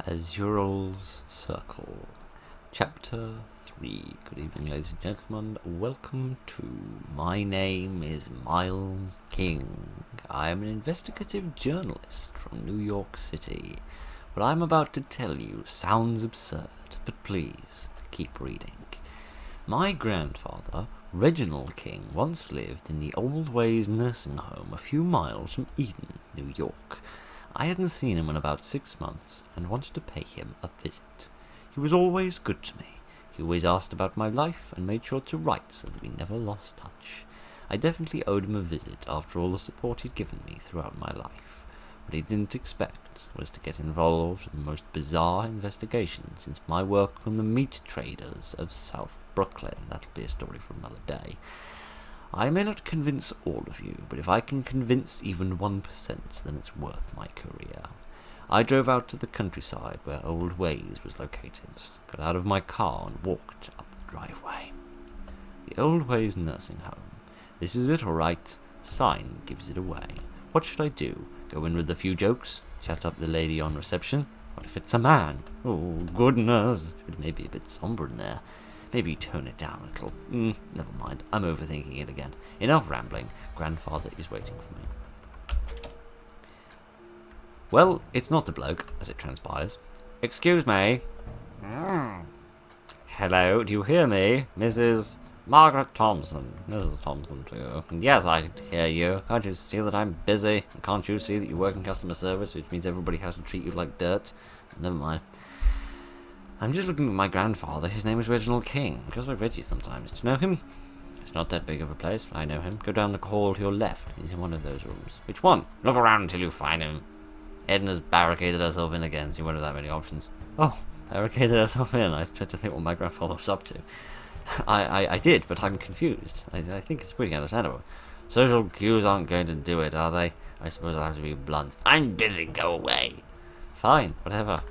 Azurael's Circle, Chapter 3. Good evening, ladies and gentlemen. Welcome to My Name is Miles King. I am an investigative journalist from New York City. What I'm about to tell you sounds absurd, but please keep reading. My grandfather, Reginald King, once lived in the Old Ways nursing home a few miles from Eden, New York. I hadn't seen him in about 6 months and wanted to pay him a visit. He was always good to me. He always asked about my life and made sure to write so that we never lost touch. I definitely owed him a visit after all the support he'd given me throughout my life. What he didn't expect was to get involved in the most bizarre investigation since my work on the meat traders of South Brooklyn. That'll be a story for another day. I may not convince all of you, but if I can convince even 1%, then it's worth my career. I drove out to the countryside where Old Ways was located, got out of my car and walked up the driveway. The Old Ways nursing home. This is it, all right. Sign gives it away. What should I do? Go in with a few jokes? Chat up the lady on reception? What if it's a man? Oh, goodness. It may be a bit somber in there. Maybe tone it down a little. Never mind. I'm overthinking it again. Enough rambling. Grandfather is waiting for me. Well, it's not the bloke, as it transpires. Excuse me. Hello, do you hear me? Mrs. Margaret Thompson. Mrs. Thompson, too. Yes, I hear you. Can't you see that I'm busy? Can't you see that you work in customer service, which means everybody has to treat you like dirt? Never mind. I'm just looking at my grandfather. His name is Reginald King. He goes by Reggie sometimes. Do you know him? It's not that big of a place. I know him. Go down the hall to your left. He's in one of those rooms. Which one? Look around until you find him. Edna's barricaded herself in again, so you won't have that many options. Oh, barricaded herself in. I tried to think what my grandfather was up to. I did, but I'm confused. I think it's pretty understandable. Social cues aren't going to do it, are they? I suppose I'll have to be blunt. I'm busy. Go away. Fine. Whatever.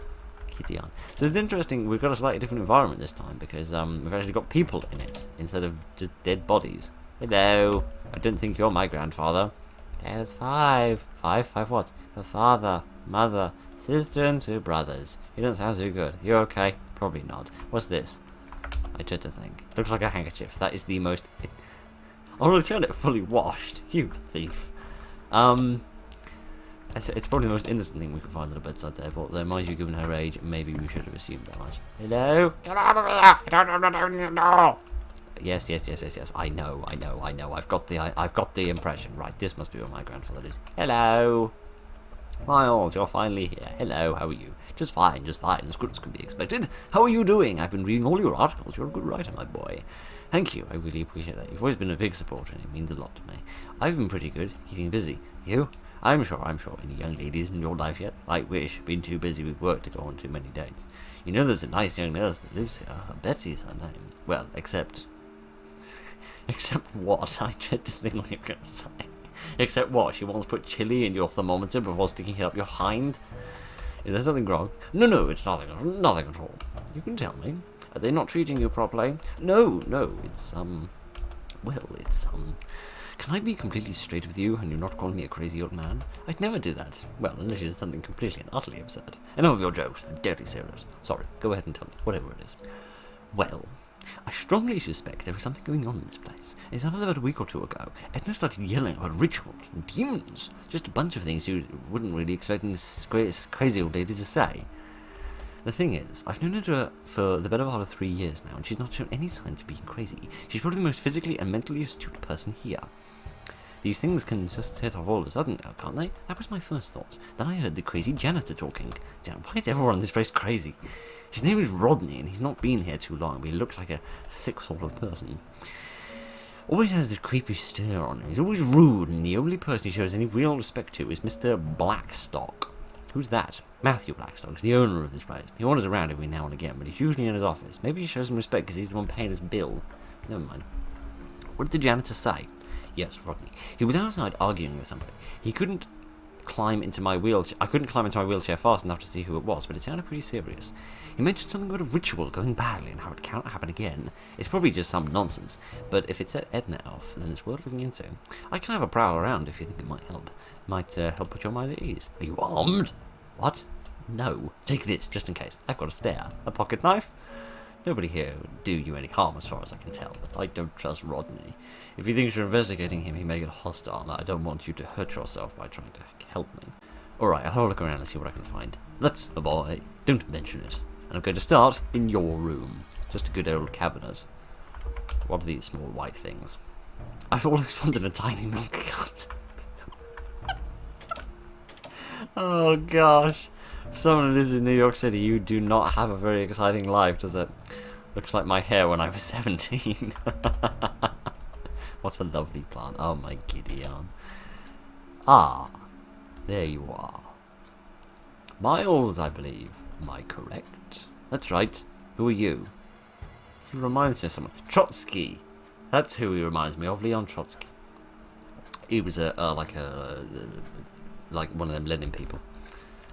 On. So it's interesting, we've got a slightly different environment this time because we've actually got people in it instead of just dead bodies. Hello, I don't think you're my grandfather. There's five. Five what? A father, mother, sister and 2 brothers. You don't sound too good. You okay? Probably not. What's this? I tried to think. Looks like a handkerchief. That is the most... I'll return it fully washed. You thief. It's probably the most innocent thing we could find on a bedside table, though mind you, given her age, maybe we should have assumed that much. Hello? Get out of here! I don't know! Yes. I know. I've got the impression. Right, this must be where my grandfather is. Hello? Miles, you're finally here. Hello, how are you? Just fine, as good as can be expected. How are you doing? I've been reading all your articles. You're a good writer, my boy. Thank you, I really appreciate that. You've always been a big supporter, and it means a lot to me. I've been pretty good, keeping busy. You? I'm sure. Any young ladies in your life yet? I wish. Been too busy with work to go on too many dates. You know there's a nice young nurse that lives here. Betty's her name. Well, except what? I tried to think what you were going to say. Except what? She wants to put chili in your thermometer before sticking it up your hind? Is there something wrong? No, it's nothing at all. You can tell me. Are they not treating you properly? No, it's, Can I be completely straight with you and you're not calling me a crazy old man? I'd never do that. Well, unless it's something completely and utterly absurd. Enough of your jokes. I'm deadly serious. Sorry, go ahead and tell me, whatever it is. Well, I strongly suspect there is something going on in this place. It sounded about a week or 2 ago. Edna started yelling about rituals and demons. Just a bunch of things you wouldn't really expect this crazy old lady to say. The thing is, I've known her for the better part of 3 years now, and she's not shown any signs of being crazy. She's probably the most physically and mentally astute person here. These things can just hit off all of a sudden now, can't they? That was my first thought. Then I heard the crazy janitor talking. Why is everyone in this place crazy? His name is Rodney, and he's not been here too long, but he looks like a sick sort of person. Always has this creepy stare on him. He's always rude, and the only person he shows any real respect to is Mr. Blackstock. Who's that? Matthew Blackstock is the owner of this place. He wanders around every now and again, but he's usually in his office. Maybe he shows him respect because he's the one paying his bill. Never mind. What did the janitor say? Yes, Rodney. He was outside arguing with somebody. He couldn't climb into my wheelchair. I couldn't climb into my wheelchair fast enough to see who it was, but it sounded pretty serious. He mentioned something about a ritual going badly and how it can't happen again. It's probably just some nonsense, but if it set Edna off, then it's worth looking into. I can have a prowl around if you think it might help. Might help put your mind at ease. Are you armed? What? No. Take this, just in case. I've got a spare. A pocket knife? Nobody here would do you any harm as far as I can tell, but I don't trust Rodney. If he thinks you're investigating him, he may get hostile, and I don't want you to hurt yourself by trying to help me. Alright, I'll have a look around and see what I can find. That's a boy. Don't mention it. And I'm going to start in your room. Just a good old cabinet. What are these small white things? I've always wanted a tiny milk carton. Oh gosh. For someone who lives in New York City, you do not have a very exciting life, does it? Looks like my hair when I was 17. What a lovely plant. Oh my Gideon. Ah, there you are. Miles, I believe. Am I correct? That's right. Who are you? He reminds me of someone. Trotsky. That's who he reminds me of. Leon Trotsky. He was like one of them Lenin people.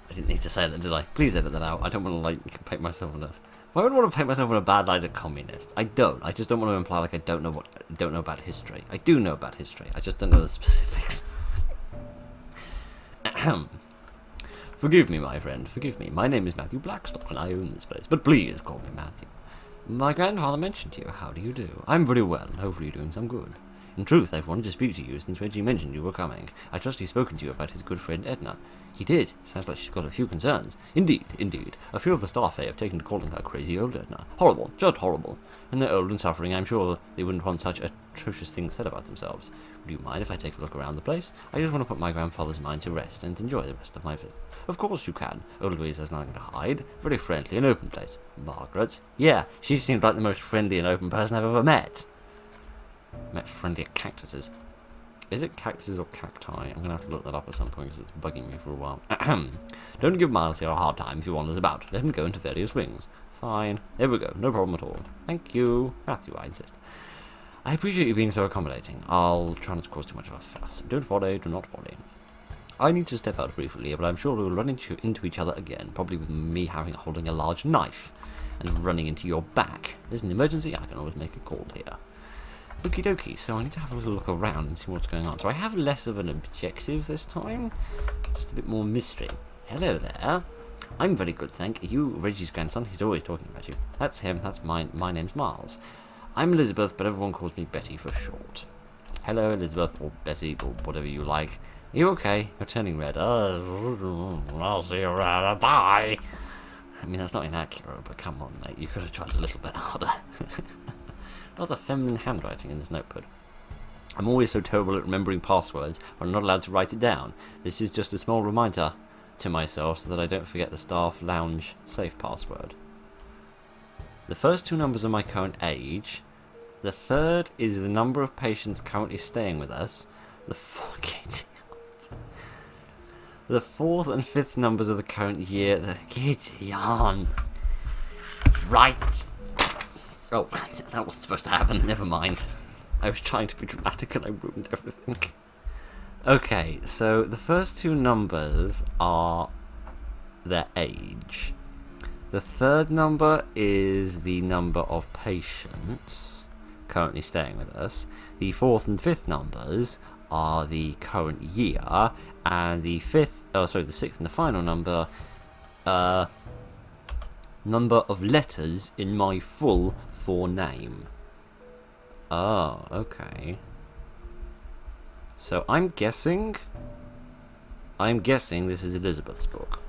I didn't need to say that, did I? Please edit that out. I don't want to paint myself in a. Why would I want to paint myself in a bad light as a communist? I don't. I just don't want to imply like I don't know about history. I do know about history. I just don't know the specifics. Forgive me, my friend. Forgive me. My name is Matthew Blackstock, and I own this place. But please call me Matthew. My grandfather mentioned to you. How do you do? I'm very well, and hopefully you're doing some good. In truth, I've wanted to speak to you since Reggie mentioned you were coming. I trust he's spoken to you about his good friend Edna. He did. Sounds like she's got a few concerns. Indeed, indeed. A few of the staff have taken to calling her crazy old Edna. Horrible, just horrible. And they're old and suffering. I'm sure they wouldn't want such atrocious things said about themselves. Would you mind if I take a look around the place? I just want to put my grandfather's mind to rest and enjoy the rest of my visit. Of course you can. Old Louise has nothing to hide. Very friendly and open place. Margaret? Yeah, she seemed like the most friendly and open person I've ever met. Met friendlier cactuses. Is it cactuses or cacti? I'm going to have to look that up at some point because it's bugging me for a while. Don't give Miles here a hard time if he wanders about. Let him go into various wings. Fine. There we go. No problem at all. Thank you. Matthew, I insist. I appreciate you being so accommodating. I'll try not to cause too much of a fuss. Don't worry. Do not worry. I need to step out briefly, but I'm sure we will run into each other again. Probably with me holding a large knife and running into your back. If there's an emergency, I can always make a call here. Okie dokie, so I need to have a little look around and see what's going on. So I have less of an objective this time, just a bit more mystery. Hello there. I'm very good, thank you. Reggie's grandson, he's always talking about you. That's him, that's mine. My name's Miles. I'm Elizabeth, but everyone calls me Betty for short. Hello, Elizabeth, or Betty, or whatever you like. Are you okay? You're turning red. I'll see you around. Bye! I mean, that's not inaccurate, but come on, mate. You could have tried a little bit harder. Rather feminine handwriting in this notepad. I'm always so terrible at remembering passwords, but I'm not allowed to write it down. This is just a small reminder to myself so that I don't forget the staff lounge safe password. The first two numbers are my current age. The third is the number of patients currently staying with us. The fourth and fifth numbers are the current year. Gideon. Right. Oh, that wasn't supposed to happen. Never mind. I was trying to be dramatic and I ruined everything. Okay, so the first two numbers are their age. The third number is the number of patients currently staying with us. The fourth and fifth numbers are the current year, and the sixth and the final number, number of letters in my full forename. Oh, okay. So I'm guessing this is Elizabeth's book.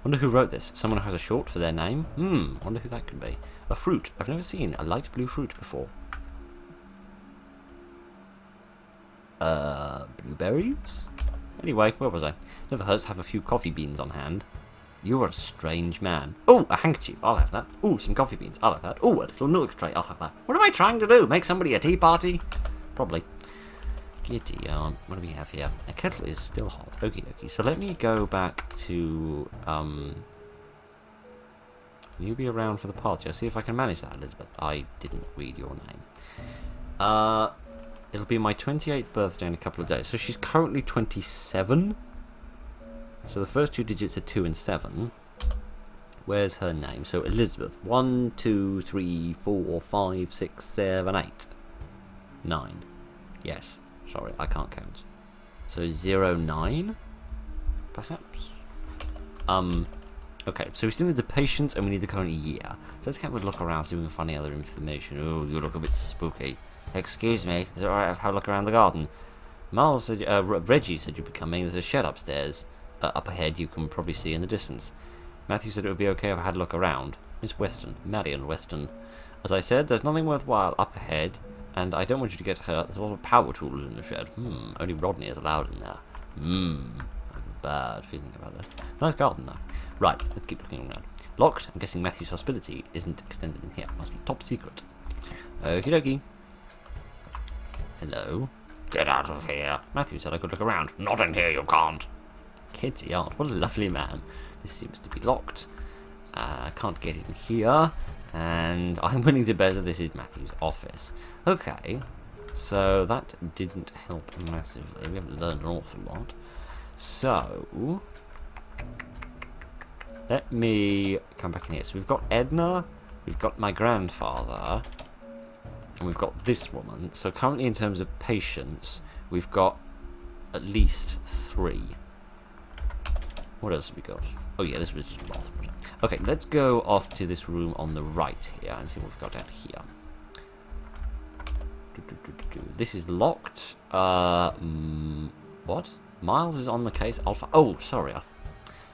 Wonder who wrote this. Someone who has a short for their name? Wonder who that could be. A fruit. I've never seen a light blue fruit before. Blueberries? Anyway, where was I? Never hurts to have a few coffee beans on hand. You are a strange man. Oh, a handkerchief. I'll have that. Oh, some coffee beans. I'll have that. Oh, a little milk tray. I'll have that. What am I trying to do? Make somebody a tea party? Probably. Gideon. What do we have here? A kettle is still hot. Okie dokie. So let me go back to... you be around for the party. I'll see if I can manage that, Elizabeth. I didn't read your name. It'll be my 28th birthday in a couple of days. So she's currently 27. So the first two digits are 2 and 7. Where's her name? So Elizabeth. 1, 2, 3, 4, 5, 6, 7, 8. 9. Yes. Sorry, I can't count. So 0, 9? Perhaps? Okay, so we still need the patience and we need the current year. So let's have a look around, see if we can find any other information. Oh, you look a bit spooky. Excuse me, is it alright if I have a look around the garden? Miles said, Reggie said you'd be coming. There's a shed upstairs. Up ahead, you can probably see in the distance. Matthew said it would be okay if I had a look around. Miss Weston, Marion Weston. As I said, there's nothing worthwhile up ahead, and I don't want you to get hurt. There's a lot of power tools in the shed. Only Rodney is allowed in there. I have a bad feeling about this. Nice garden, though. Right, let's keep looking around. Locked. I'm guessing Matthew's hospitality isn't extended in here. Must be top secret. Okie dokie. Hello. Get out of here. Matthew said I could look around. Not in here, you can't. Kitty Art, what a lovely man. This seems to be locked. I can't get in here. And I'm willing to bet that this is Matthew's office. Okay. So that didn't help massively. We haven't learned an awful lot. So let me come back in here. So we've got Edna, we've got my grandfather, and we've got this woman. So currently in terms of patience, we've got at least 3. What else have we got? Oh yeah, this was just a bathroom. Okay, let's go off to this room on the right here and see what we've got down here. This is locked. What? Miles is on the case. Alpha. Oh, sorry.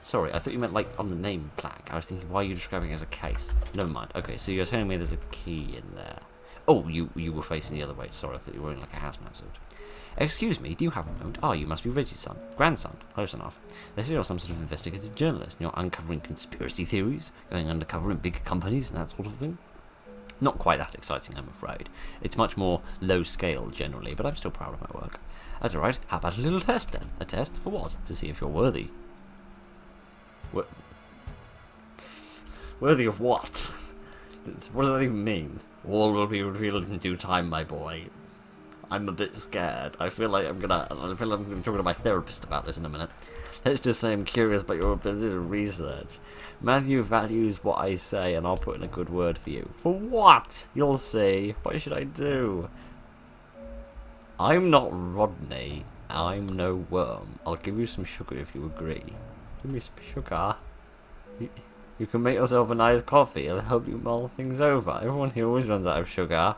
Sorry, I thought you meant like on the name plaque. I was thinking, why are you describing it as a case? Never mind. Okay, so you're telling me there's a key in there. Oh, you were facing the other way. Sorry, I thought you were wearing like a hazmat suit. Excuse me, do you have a moment? Ah, you must be Reggie's son. Grandson. Close enough. They say you're some sort of investigative journalist and you're uncovering conspiracy theories, going undercover in big companies and that sort of thing. Not quite that exciting, I'm afraid. It's much more low scale generally, but I'm still proud of my work. That's alright, how about a little test then? A test for what? To see if you're worthy. Worthy of what? What does that even mean? All will be revealed in due time, my boy. I'm a bit scared. I feel like I'm gonna talk to my therapist about this in a minute. Let's just say I'm curious about your ability to research. Matthew values what I say, and I'll put in a good word for you. For what? You'll see. What should I do? I'm not Rodney. I'm no worm. I'll give you some sugar if you agree. Give me some sugar. You can make yourself a nice coffee. It'll help you mull things over. Everyone here always runs out of sugar,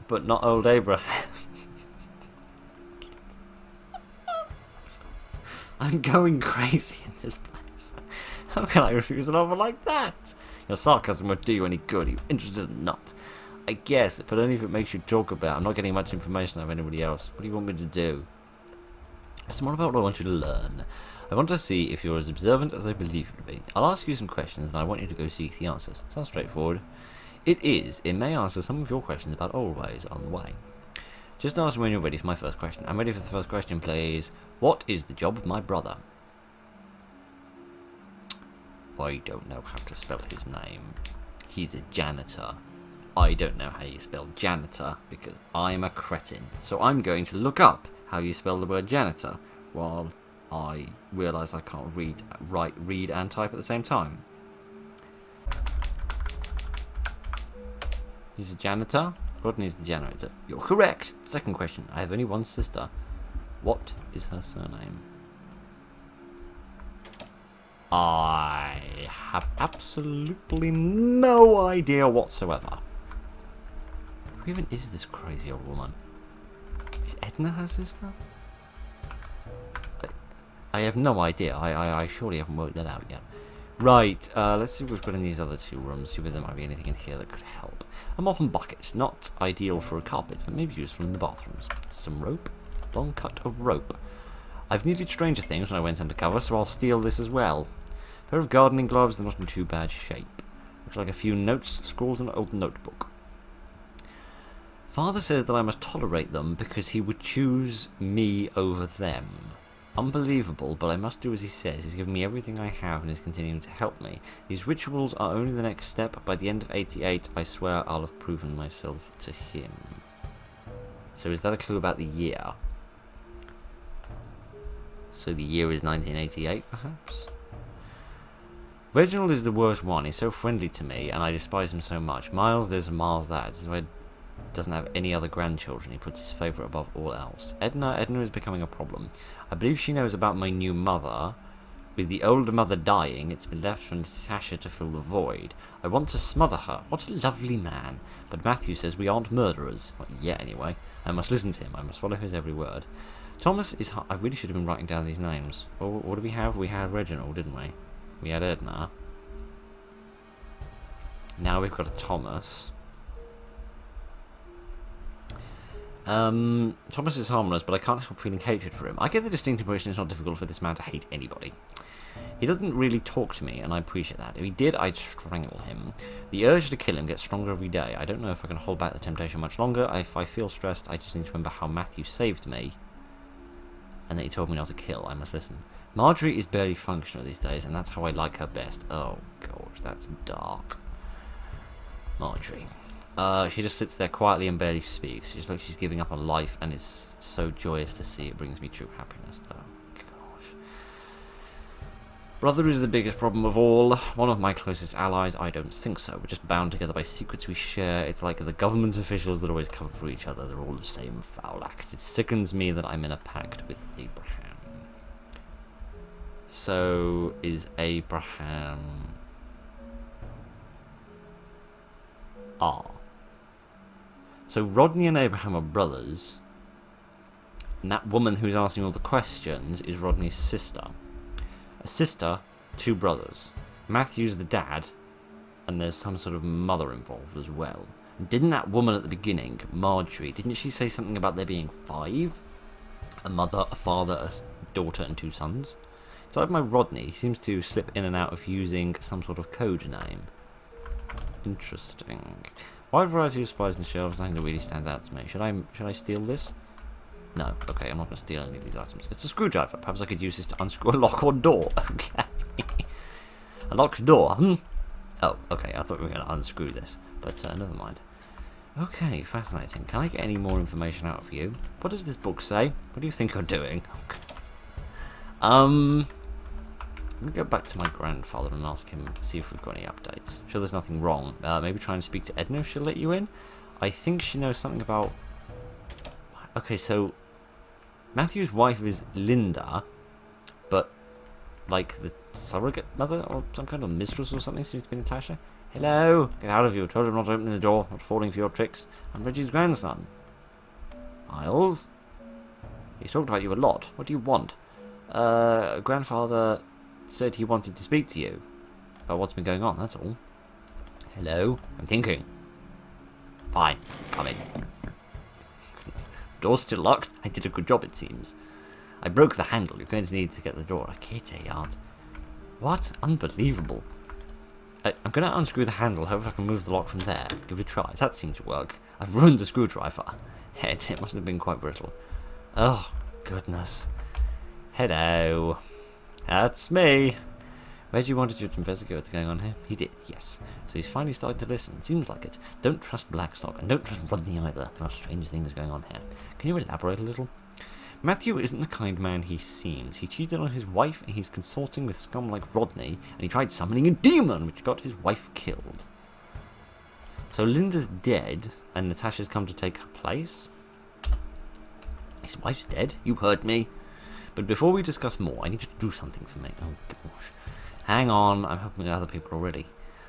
but not old Abraham. I'm going crazy in this place. How can I refuse an offer like that? Your sarcasm won't do you any good. Are you interested or not? I guess, but only if it makes you talk about. I'm not getting much information out of anybody else. What do you want me to do? It's more about what I want you to learn. I want to see if you're as observant as I believe you to be. I'll ask you some questions and I want you to go seek the answers. Sounds straightforward. It is. It may answer some of your questions about old ways on the way. Just ask me when you're ready for my first question. I'm ready for the first question, please. What is the job of my brother? I don't know how to spell his name. He's a janitor. I don't know how you spell janitor because I'm a cretin. So I'm going to look up how you spell the word janitor while I realise I can't read and type at the same time. He's a janitor? Rodney's the janitor. You're correct. Second question. I have only one sister. What is her surname? I have absolutely no idea whatsoever. Who even is this crazy old woman? Is Edna her sister? I have no idea. I surely haven't worked that out yet. Right, let's see what we've got in these other 2 rooms. See if there might be anything in here that could help. A mop and bucket. Not ideal for a carpet, but maybe useful in the bathrooms. Some rope. Long cut of rope. I've needed stranger things when I went undercover, so I'll steal this as well. A pair of gardening gloves. They're not in too bad shape. Looks like a few notes scrawled in an old notebook. Father says that I must tolerate them because he would choose me over them. Unbelievable, but I must do as he says. He's given me everything I have and is continuing to help me. These rituals are only the next step. By the end of 88, I swear I'll have proven myself to him. So is that a clue about the year? So the year is 1988, perhaps? Reginald is the worst one. He's so friendly to me, and I despise him so much. Miles this and Miles that. This is why he doesn't have any other grandchildren. He puts his favourite above all else. Edna is becoming a problem. I believe she knows about my new mother, With the older mother dying, it's been left for Natasha to fill the void. I want to smother her. What a lovely man. But Matthew says we aren't murderers. Not yet, anyway. I must listen to him. I must follow his every word. Thomas is... I really should have been writing down these names. Well, what do we have? We had Reginald, didn't we? We had Edna. Now we've got a Thomas. Thomas is harmless, but I can't help feeling hatred for him. I get the distinct impression it's not difficult for this man to hate anybody. He doesn't really talk to me, and I appreciate that. If he did, I'd strangle him. The urge to kill him gets stronger every day. I don't know if I can hold back the temptation much longer. If I feel stressed, I just need to remember how Matthew saved me, and that he told me not to kill. I must listen. Marjorie is barely functional these days, and that's how I like her best. Oh, gosh, that's dark. Marjorie. She just sits there quietly and barely speaks. She's like she's giving up on life, and it's so joyous to see. It brings me true happiness. Oh, gosh. Brother is the biggest problem of all. One of my closest allies? I don't think so. We're just bound together by secrets we share. It's like the government officials that always cover for each other. They're all the same foul acts. It sickens me that I'm in a pact with Abraham. So, is Abraham... So Rodney and Abraham are brothers, and that woman who's asking all the questions is Rodney's sister. A sister, two brothers. Matthew's the dad, and there's some sort of mother involved as well. And didn't that woman at the beginning, Marjorie, didn't she say something about there being 5? A mother, a father, a daughter, and 2 sons? It's like my Rodney. He seems to slip in and out of using some sort of code name. Interesting. Wide variety of supplies and shelves, nothing that really stands out to me. Should I steal this? No. Okay, I'm not going to steal any of these items. It's a screwdriver. Perhaps I could use this to unscrew a lock or door. Okay. A locked door. Oh, okay. I thought we were going to unscrew this. But never mind. Okay, fascinating. Can I get any more information out of you? What does this book say? What do you think you're doing? Let me go back to my grandfather and ask him, see if we've got any updates. Sure there's nothing wrong. Maybe try and speak to Edna if she'll let you in. I think she knows something about... Okay, so... Matthew's wife is Linda, but... like the surrogate mother or some kind of mistress or something seems to be Natasha. Hello! Get out of here. Told him not to open the door, not falling for your tricks. I'm Reggie's grandson. Miles? He's talked about you a lot. What do you want? Grandfather... said he wanted to speak to you about what's been going on, that's all. Hello? I'm thinking. Fine, come in. Goodness. The door's still locked. I did a good job, it seems. I broke the handle. You're going to need to get the door. A kitty yard. What? Unbelievable. I'm going to unscrew the handle. Hope I can move the lock from there. Give it a try. That seemed to work. I've ruined the screwdriver. It must have been quite brittle. Oh, goodness. Hello. That's me. Reggie wanted you to investigate what's going on here. He did, yes. So he's finally started to listen. Seems like it. Don't trust Blackstock, and don't trust Rodney either. There are strange things going on here. Can you elaborate a little? Matthew isn't the kind man he seems. He cheated on his wife, and he's consorting with scum like Rodney, and he tried summoning a demon, which got his wife killed. So Linda's dead, and Natasha's come to take her place? His wife's dead? You heard me. But before we discuss more, I need you to do something for me. Oh, gosh. Hang on, I'm helping other people already.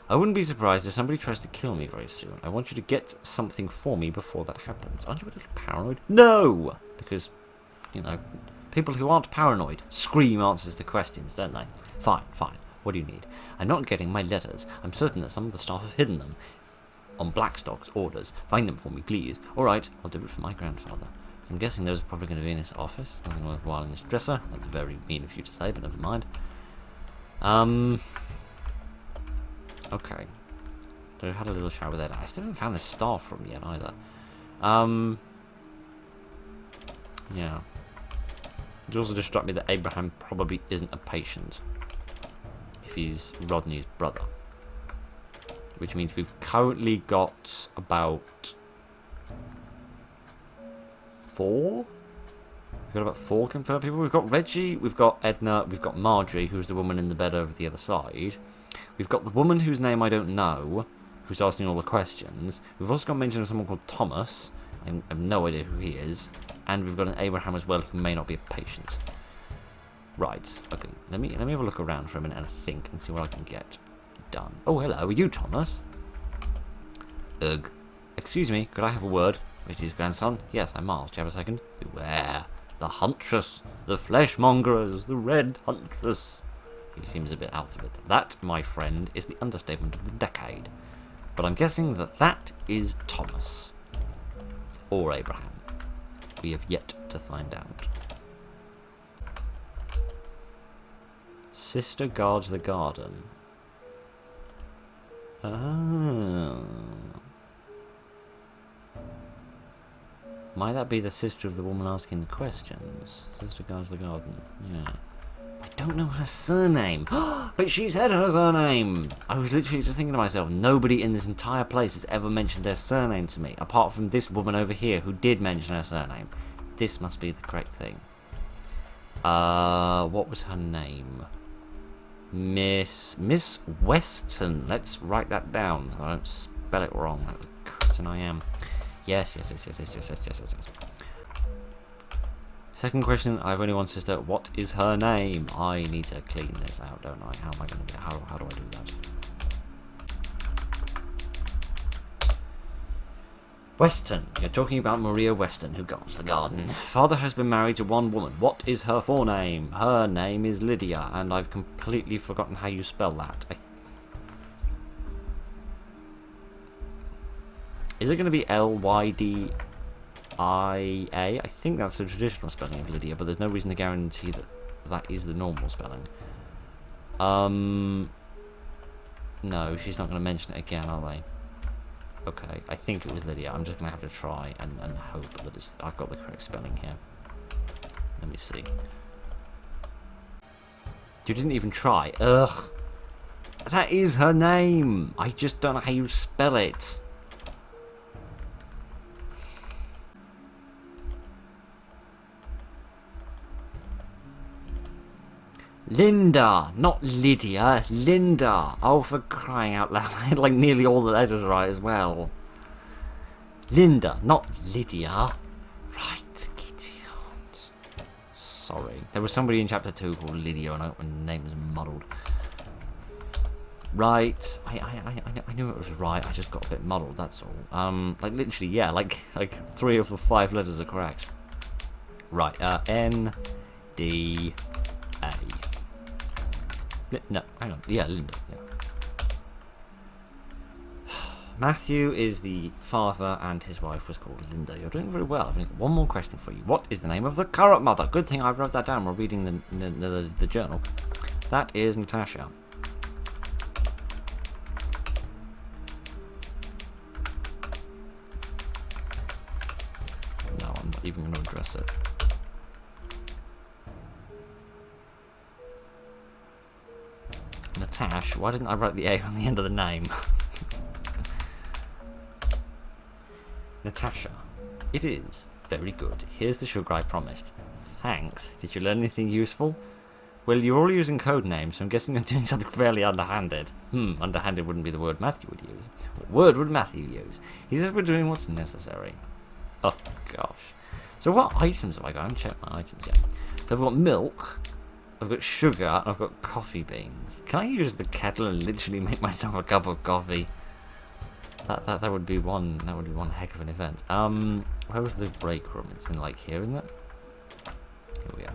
I wouldn't be surprised if somebody tries to kill me very soon. I want you to get something for me before that happens. Aren't you a little paranoid? No! Because, you know, people who aren't paranoid scream answers to questions, don't they? Fine, fine. What do you need? I'm not getting my letters. I'm certain that some of the staff have hidden them. On Blackstock's orders. Find them for me, please. Alright, I'll do it for my grandfather. I'm guessing those are probably going to be in his office. Nothing worthwhile in this dresser. That's very mean of you to say, but never mind. Okay. So we had a little chat with Edna. I still haven't found the staff room yet either. Yeah. It also just struck me that Abraham probably isn't a patient. If he's Rodney's brother. Which means we've currently got about... 4? We've got about 4 confirmed people. We've got Reggie, we've got Edna, we've got Marjorie, who's the woman in the bed over the other side. We've got the woman whose name I don't know, who's asking all the questions. We've also got mention of someone called Thomas. I have no idea who he is. And we've got an Abraham as well, who may not be a patient. Right, okay. Let me have a look around for a minute and think and see what I can get done. Oh, hello, are you Thomas? Ugh. Excuse me, could I have a word? Richie's grandson? Yes, I'm Miles. Do you have a second? Beware. The huntress. The fleshmongers. The red huntress. He seems a bit out of it. That, my friend, is the understatement of the decade. But I'm guessing that that is Thomas. Or Abraham. We have yet to find out. Sister guards the garden. Oh. Might that be the sister of the woman asking the questions? Sister guards the garden. Yeah. I don't know her surname. But she said her surname! I was literally just thinking to myself, nobody in this entire place has ever mentioned their surname to me, apart from this woman over here who did mention her surname. This must be the correct thing. What was her name? Miss Weston. Let's write that down so I don't spell it wrong. Like the person I am. Yes. Second question, I have only one sister. What is her name? I need to clean this out, don't I? How am I going to do that? How do I do that? Weston. You're talking about Maria Weston, who guards the garden. Father has been married to one woman. What is her forename? Her name is Lydia, and I've completely forgotten how you spell that. Is it going to be Lydia? I think that's the traditional spelling of Lydia, but there's no reason to guarantee that that is the normal spelling. No, she's not going to mention it again, are they? Okay, I think it was Lydia. I'm just going to have to try and hope that I've got the correct spelling here. Let me see. You didn't even try. Ugh. That is her name. I just don't know how you spell it. Linda, not Lydia, Linda. Oh, for crying out loud. I had like nearly all the letters right as well. Linda, not Lydia. Right, idiot. Sorry. There was somebody in chapter 2 called Lydia and my name was muddled. Right. I knew it was right. I just got a bit muddled, that's all. Like literally, yeah, like 3 of the 5 letters are correct. Right, N D A. No, hang on. Yeah, Linda. Yeah. Matthew is the father, and his wife was called Linda. You're doing very well. I've only got one more question for you. What is the name of the current mother? Good thing I wrote that down while reading the journal. That is Natasha. No, I'm not even going to address it. Natash, why didn't I write the A on the end of the name? Natasha. It is. Very good. Here's the sugar I promised. Thanks. Did you learn anything useful? Well, you're all using code names, so I'm guessing you're doing something fairly underhanded. Underhanded wouldn't be the word Matthew would use. What word would Matthew use? He says we're doing what's necessary. Oh, gosh. So what items have I got? I haven't checked my items yet. So I've got milk. I've got sugar, and I've got coffee beans. Can I use the kettle and literally make myself a cup of coffee? That would be one heck of an event. Where was the break room? It's in like here, isn't it? Here we are.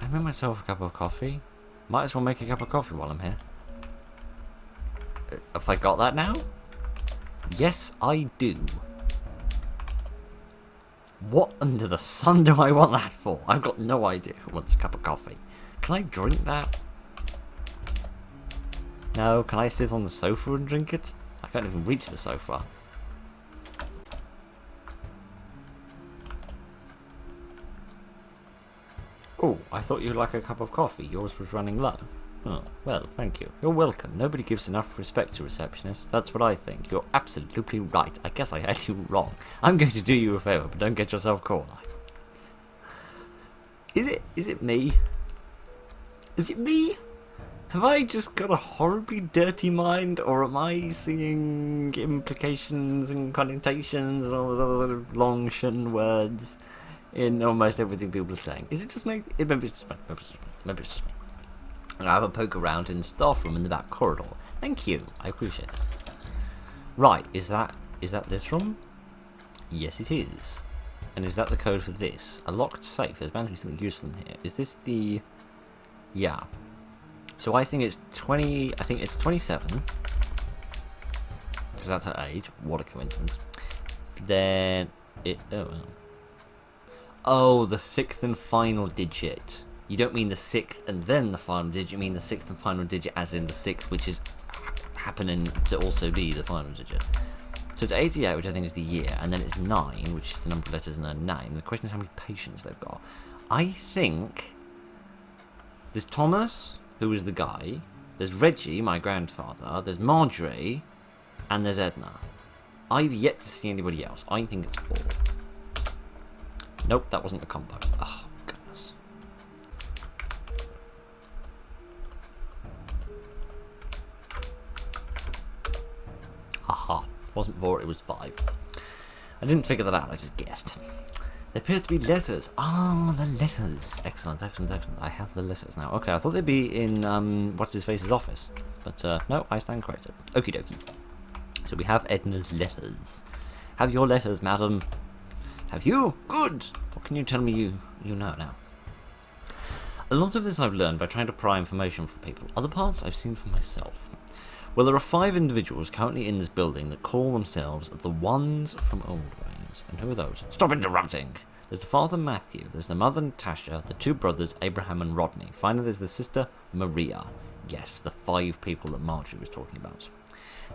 I made myself a cup of coffee. Might as well make a cup of coffee while I'm here. Have I got that now? Yes, I do. What under the sun do I want that for? I've got no idea who wants a cup of coffee. Can I drink that? No, can I sit on the sofa and drink it? I can't even reach the sofa. Oh, I thought you'd like a cup of coffee. Yours was running low. Oh, well, thank you. You're welcome. Nobody gives enough respect to receptionists. That's what I think. You're absolutely right. I guess I had you wrong. I'm going to do you a favour, but don't get yourself caught. Is it me? Is it me? Have I just got a horribly dirty mind, or am I seeing implications and connotations and all those other long shun words in almost everything people are saying. Is it just me? Maybe it's just me. Maybe it's just me. And I have a poke around in the staff room in the back corridor. Thank you. I appreciate it. Right, is that this room? Yes, it is. And is that the code for this? A locked safe. There's bound to be something useful in here. Is this the... Yeah. So I think it's 20... I think it's 27. Because that's her age. What a coincidence. Then... Oh, the 6th and final digit. You don't mean the 6th and then the final digit. You mean the 6th and final digit as in the 6th, which is happening to also be the final digit. So it's 88, which I think is the year, and then it's 9, which is the number of letters in her name. The question is how many patients they've got. I think there's Thomas, who is the guy. There's Reggie, my grandfather. There's Marjorie, and there's Edna. I've yet to see anybody else. I think it's 4. Nope, that wasn't the combo. Oh, goodness. Aha. It wasn't 4, it was 5. I didn't figure that out, I just guessed. There appear to be letters. Ah, the letters. Excellent, excellent, excellent. I have the letters now. Okay, I thought they'd be in, what's-his-face's office. But, no, I stand corrected. Okie dokie. So we have Edna's letters. Have your letters, madam. Have you? Good! What can you tell me you know now? A lot of this I've learned by trying to pry information from people. Other parts I've seen for myself. Well, there are 5 individuals currently in this building that call themselves the Ones from Old Ways. And who are those? Stop interrupting! There's the father, Matthew. There's the mother, Natasha. The 2 brothers, Abraham and Rodney. Finally, there's the sister, Maria. Yes, the 5 people that Marjorie was talking about.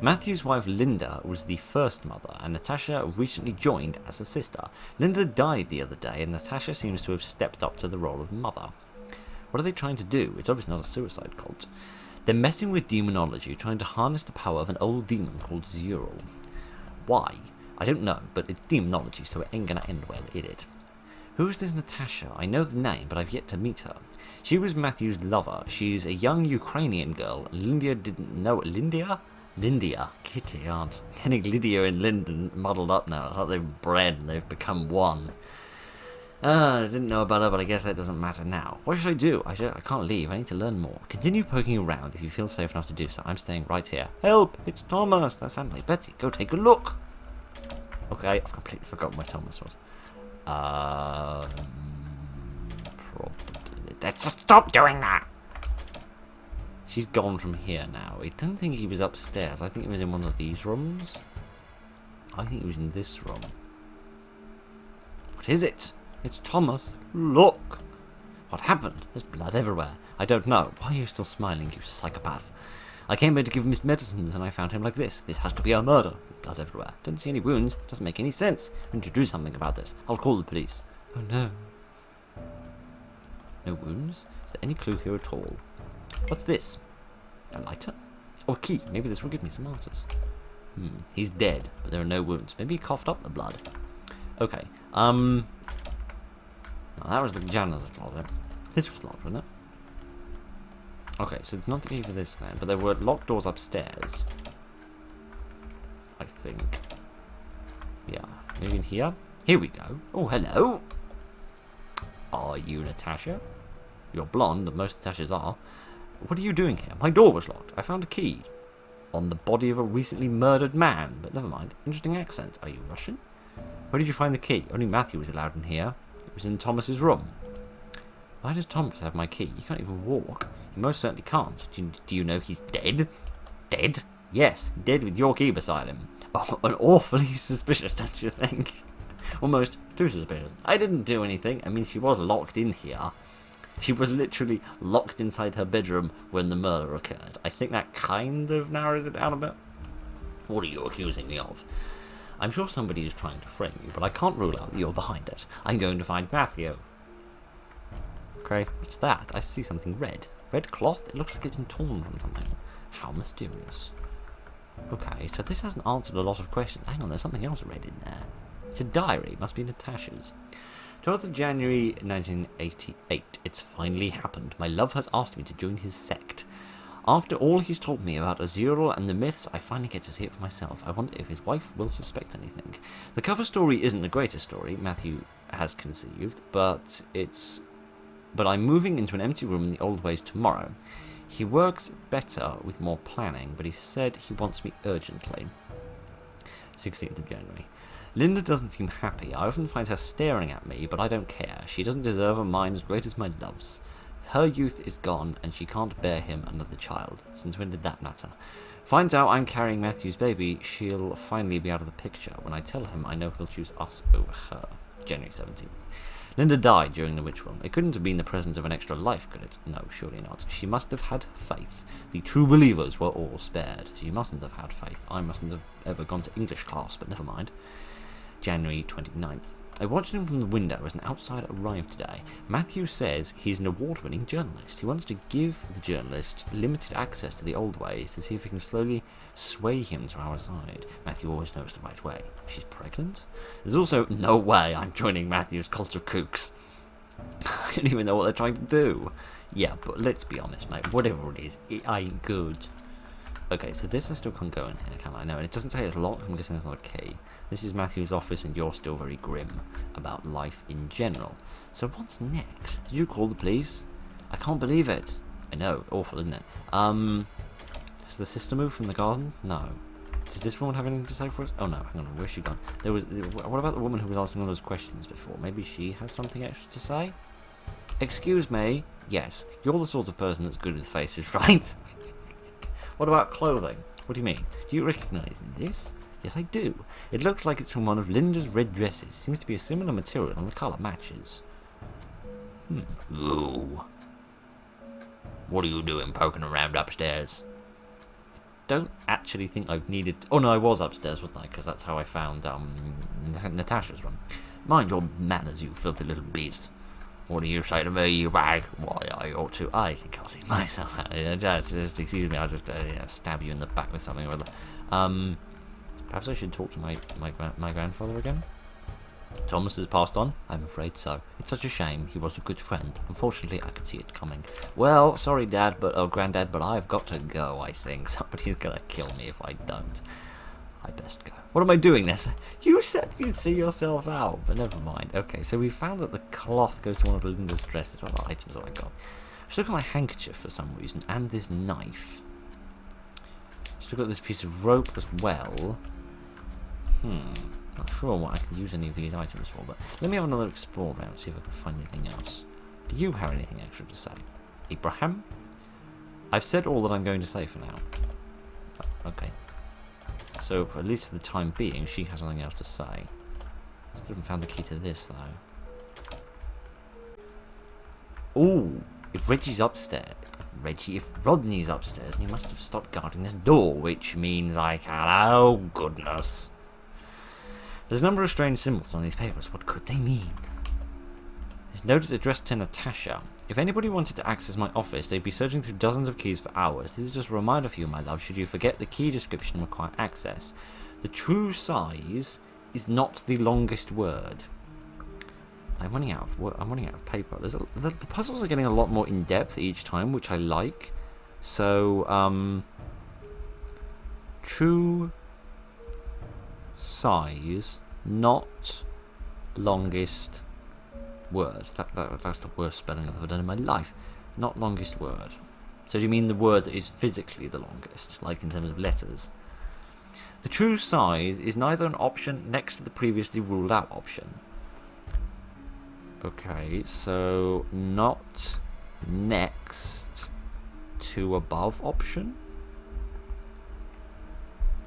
Matthew's wife Linda was the first mother, and Natasha recently joined as a sister. Linda died the other day, and Natasha seems to have stepped up to the role of mother. What are they trying to do? It's obviously not a suicide cult. They're messing with demonology, trying to harness the power of an old demon called Azurael. Why? I don't know, but it's demonology, so it ain't gonna end well, is it? Who is this Natasha? I know the name, but I've yet to meet her. She was Matthew's lover. She's a young Ukrainian girl. Linda didn't know it. Lydia, Kitty, aren't getting Lydia and Lyndon muddled up now. It's like they've bred and they've become one. I didn't know about her, but I guess that doesn't matter now. What should I do? I can't leave. I need to learn more. Continue poking around if you feel safe enough to do so. I'm staying right here. Help! It's Thomas! That sounds like Betty. Go take a look! Okay, I've completely forgotten where Thomas was. Probably. Just stop doing that! She's gone from here now. I don't think he was upstairs. I think he was in one of these rooms. I think he was in this room. What is it? It's Thomas. Look! What happened? There's blood everywhere. I don't know. Why are you still smiling, you psychopath? I came here to give him his medicines and I found him like this. This has to be a murder. Blood everywhere. Don't see any wounds. Doesn't make any sense. I need to do something about this. I'll call the police. Oh no. No wounds? Is there any clue here at all? What's this? A lighter? Oh, a key. Maybe this will give me some answers. He's dead, but there are no wounds. Maybe he coughed up the blood. Okay. No, that was the janitor's closet. This was locked, wasn't it? Okay, so not the key for this then, but there were locked doors upstairs. I think. Yeah. Maybe in here? Here we go. Oh, hello. Are you Natasha? You're blonde, and most Natashas are. What are you doing here? My door was locked. I found a key. On the body of a recently murdered man. But never mind. Interesting accent. Are you Russian? Where did you find the key? Only Matthew was allowed in here. It was in Thomas's room. Why does Thomas have my key? He can't even walk. He most certainly can't. Do you know he's dead? Dead? Yes, dead with your key beside him. Oh, an awfully suspicious, don't you think? Almost too suspicious. I didn't do anything. I mean, she was locked in here. She was literally locked inside her bedroom when the murder occurred. I think that kind of narrows it down a bit. What are you accusing me of? I'm sure somebody is trying to frame you, but I can't rule out that you're behind it. I'm going to find Matthew. Okay, what's that? I see something red. Red cloth? It looks like it's been torn from something. How mysterious. Okay, so this hasn't answered a lot of questions. Hang on, there's something else red in there. It's a diary. It must be Natasha's. 12th of January 1988. It's finally happened. My love has asked me to join his sect. After all he's told me about Azurael and the myths, I finally get to see it for myself. I wonder if his wife will suspect anything. The cover story isn't the greatest story. Matthew has conceived, but I'm moving into an empty room in the old ways tomorrow. He works better with more planning, but he said he wants me urgently. 16th of January. Linda doesn't seem happy. I often find her staring at me, but I don't care. She doesn't deserve a mind as great as my love's. Her youth is gone, and she can't bear him another child. Since when did that matter? Finds out I'm carrying Matthew's baby, she'll finally be out of the picture. When I tell him, I know he'll choose us over her. January 17th. Linda died during the ritual. It couldn't have been the presence of an extra life, could it? No, surely not. She must have had faith. The true believers were all spared. She mustn't have had faith. I mustn't have ever gone to English class, but never mind. January 29th. I watched him from the window as an outsider arrived today. Matthew says he's an award-winning journalist. He wants to give the journalist limited access to the old ways to see if he can slowly sway him to our side. Matthew always knows the right way. She's pregnant? There's also no way I'm joining Matthew's cult of kooks. I don't even know what they're trying to do. Yeah, but let's be honest, mate. Whatever it is, it ain't good. Okay, so this I still can't go in here, can I? No, and it doesn't say it's locked. I'm guessing there's not a key. This is Matthew's office, and you're still very grim about life in general. So what's next? Did you call the police? I can't believe it. I know, awful, isn't it? Has the sister moved from the garden? No. Does this woman have anything to say for us? Oh no, hang on, where's she gone? What about the woman who was asking all those questions before? Maybe she has something extra to say? Excuse me? Yes, you're the sort of person that's good with faces, right? What about clothing? What do you mean? Do you recognise this? Yes, I do. It looks like it's from one of Linda's red dresses. Seems to be a similar material and the colour matches. Ooh. What are you doing poking around upstairs? Don't actually think I've needed... Oh no, I was upstairs, wasn't I? Because that's how I found Natasha's room. Mind your manners, you filthy little beast. What do you say to me, you bag? Why, I ought to. I think I'll see myself. Just excuse me, I'll just stab you in the back with something or other. Perhaps I should talk to my grandfather again? Thomas has passed on? I'm afraid so. It's such a shame. He was a good friend. Unfortunately, I could see it coming. Well, sorry, Dad, Granddad, but I've got to go, I think. Somebody's gonna kill me if I don't. I best go. What am I doing this? You said you'd see yourself out, but never mind. Okay, so we found that the cloth goes to one of Linda's dresses. What other items have I got? I still got my handkerchief for some reason, and this knife. Still got this piece of rope as well. Not sure what I can use any of these items for, but let me have another explore round, see if I can find anything else. Do you have anything extra to say? Abraham? I've said all that I'm going to say for now. Okay. So, at least for the time being, she has nothing else to say. Still haven't found the key to this, though. Ooh, if Reggie's upstairs, if Rodney's upstairs, and he must have stopped guarding this door, which means I can... Oh, goodness. There's a number of strange symbols on these papers. What could they mean? This note is addressed to Natasha. If anybody wanted to access my office, they'd be searching through dozens of keys for hours. This is just a reminder for you, my love, should you forget the key description and require access. The true size is not the longest word. I'm running out of paper. The puzzles are getting a lot more in-depth each time, which I like. So, true size, not longest word. That's the worst spelling I've ever done in my life. Not longest word. So do you mean the word that is physically the longest, like in terms of letters? The true size is neither an option next to the previously ruled out option. Okay, so not next to above option,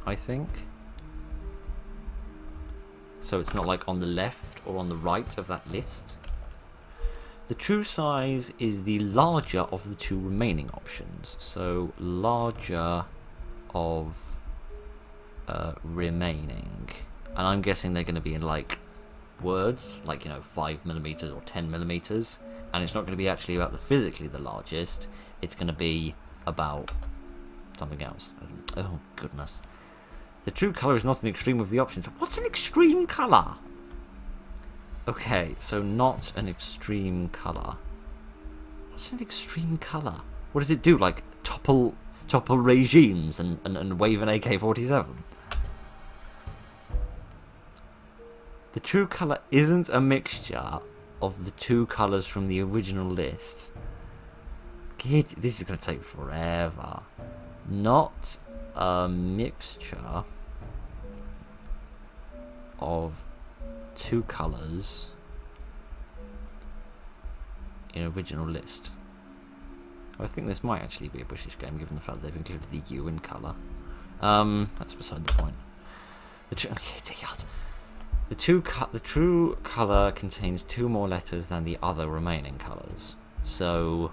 I think. So it's not like on the left or on the right of that list. The true size is the larger of the two remaining options. So larger of remaining. And I'm guessing they're going to be in like words, like, 5mm or 10mm. And it's not going to be actually about the physically the largest. It's going to be about something else. Oh, goodness. The true colour is not an extreme of the options. What's an extreme colour? Okay, so not an extreme colour. What's an extreme colour? What does it do? Like topple regimes and wave an AK-47? The true colour isn't a mixture of the two colours from the original list. Kid, this is going to take forever. Not a mixture of two colours in original list. I think this might actually be a British game, given the fact they've included the U in colour. That's beside the point. The true colour contains two more letters than the other remaining colours. So,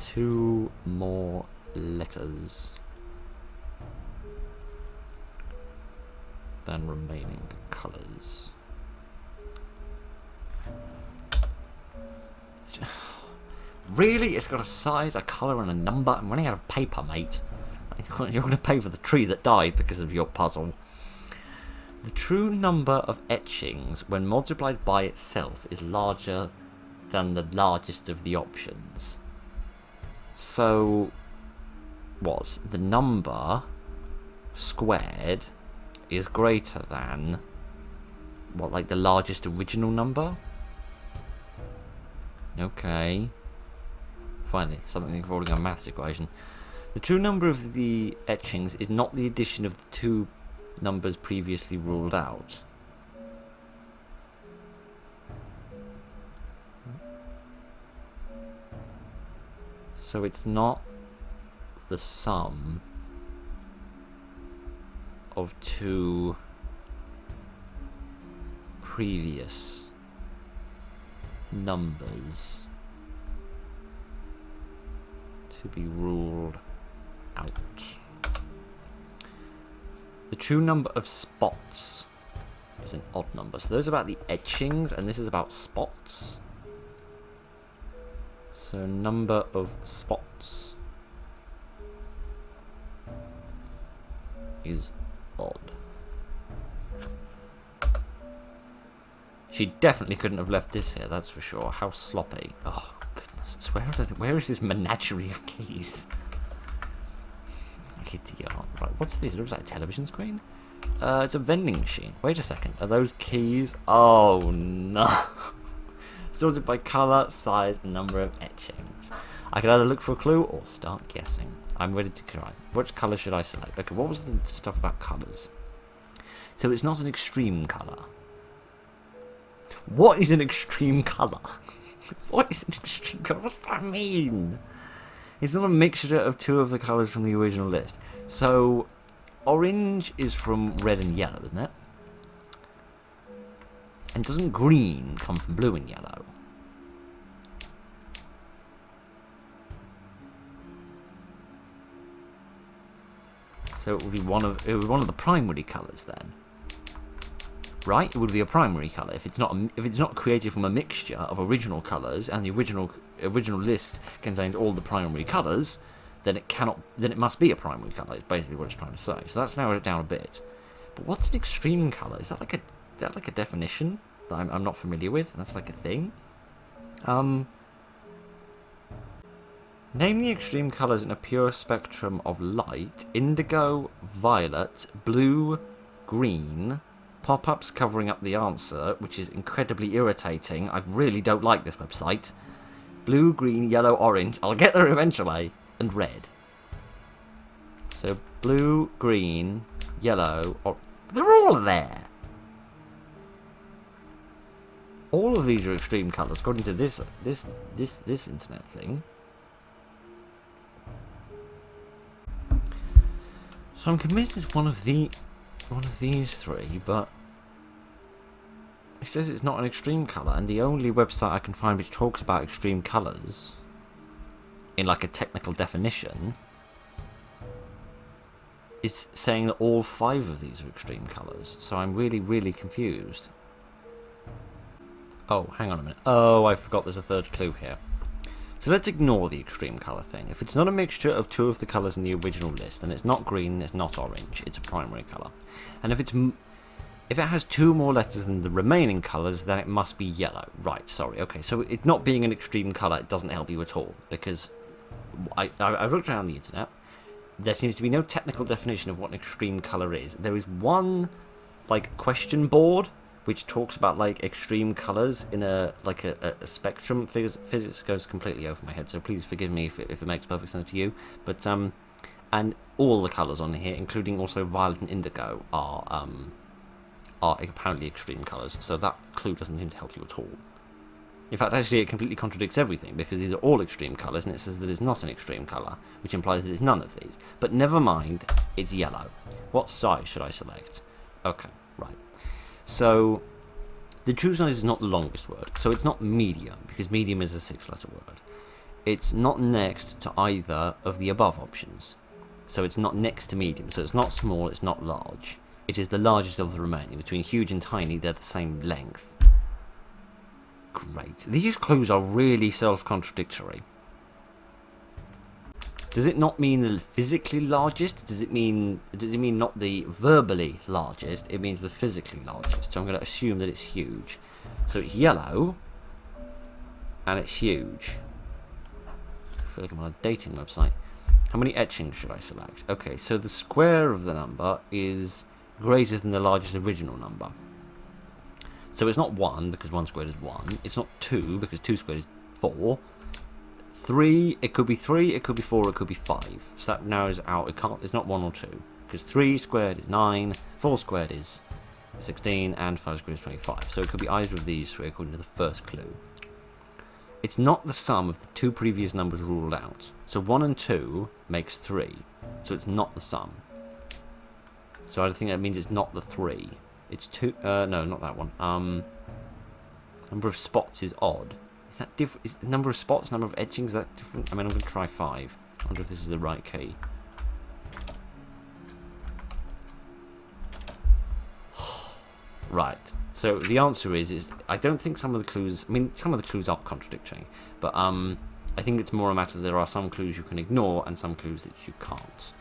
two more letters than remaining colours. Really? It's got a size, a colour and a number? I'm running out of paper, mate. You're going to pay for the tree that died because of your puzzle. The true number of etchings when multiplied by itself is larger than the largest of the options. So, what? The number squared is greater than, what, like the largest original number? Okay. Finally, something involving a maths equation. The true number of the etchings is not the addition of the two numbers previously ruled out. So it's not the sum of two previous numbers to be ruled out. The true number of spots is an odd number. So those are about the etchings, and this is about spots. So number of spots is odd. She definitely couldn't have left this here, that's for sure. How sloppy. Oh, goodness. Where is this menagerie of keys? Right, what's this? It looks like a television screen. It's a vending machine. Wait a second. Are those keys? Oh, no. Sorted by colour, size, and number of etchings. I can either look for a clue or start guessing. I'm ready to try. Which colour should I select? Okay, what was the stuff about colours? So it's not an extreme colour. What is an extreme colour? What is an extreme colour? What's that mean? It's not a mixture of two of the colours from the original list. So, orange is from red and yellow, isn't it? And doesn't green come from blue and yellow? So it would be one of the primary colours then, right? It would be a primary colour if it's not created from a mixture of original colours, and the original list contains all the primary colours. Then it must be a primary colour. Is basically what it's trying to say. So that's narrowed it down a bit. But what's an extreme colour? Is that like a definition that I'm not familiar with? That's like a thing. Name the extreme colours in a pure spectrum of light: indigo, violet, blue, green. Pop-ups covering up the answer, which is incredibly irritating. I really don't like this website. Blue, green, yellow, orange. I'll get there eventually. And red. So blue, green, yellow, they're all there. All of these are extreme colours according to this internet thing. So I'm convinced it's one of these three, but it says it's not an extreme colour, and the only website I can find which talks about extreme colours in like a technical definition is saying that all 5 of these are extreme colours. So I'm really, really confused. Oh, hang on a minute. Oh, I forgot there's a third clue here. So let's ignore the extreme colour thing. If it's not a mixture of two of the colours in the original list, then it's not green, it's not orange, it's a primary colour. And if it has 2 more letters than the remaining colours, then it must be yellow. Right, sorry, okay. So it not being an extreme colour, it doesn't help you at all, because I've looked around the internet. there seems to be no technical definition of what an extreme colour is. There is one, like, question board which talks about, like, extreme colours in a spectrum. Physics goes completely over my head, so please forgive me if it makes perfect sense to you. But and all the colours on here, including also violet and indigo, are apparently extreme colours. So that clue doesn't seem to help you at all. In fact, actually, it completely contradicts everything, because these are all extreme colours, and it says that it's not an extreme colour, which implies that it's none of these. But never mind, it's yellow. What size should I select? Okay, right. So, the true size is not the longest word, so it's not medium, because medium is a 6-letter word. It's not next to either of the above options. So it's not next to medium, so it's not small, it's not large. It is the largest of the remaining. Between huge and tiny, they're the same length. Great. These clues are really self-contradictory. Does it not mean the physically largest? Does it mean not the verbally largest? It means the physically largest. So I'm going to assume that it's huge. So it's yellow, and it's huge. I feel like I'm on a dating website. How many etchings should I select? Okay, so the square of the number is greater than the largest original number. So it's not 1, because 1 squared is 1. It's not 2, because 2 squared is 4. 3, it could be 3, it could be 4, it could be 5. So that narrows out. It's not 1 or 2. Because 3 squared is 9, 4 squared is 16, and 5 squared is 25. So it could be either of these three, according to the first clue. It's not the sum of the two previous numbers ruled out. So 1 and 2 makes 3. So it's not the sum. So I think that means it's not the 3. It's 2. No, not that one. Number of spots is odd. Is that different? Is the number of spots, number of etchings, is that different? I mean, I'm going to try 5. I wonder if this is the right key. Right. So the answer is I don't think some of the clues. I mean, some of the clues are contradictory, but I think it's more a matter that there are some clues you can ignore and some clues that you can't.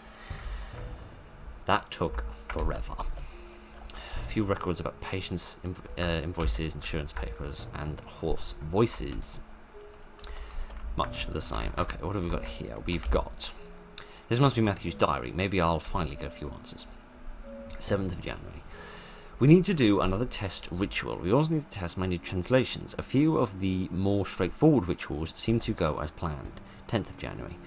That took forever. A few records about patients' invoices, insurance papers, and horse voices. Much the same. Okay, what have we got here? We've got... This must be Matthew's diary. Maybe I'll finally get a few answers. 7th of January. We need to do another test ritual. We also need to test my new translations. A few of the more straightforward rituals seem to go as planned. 10th of January.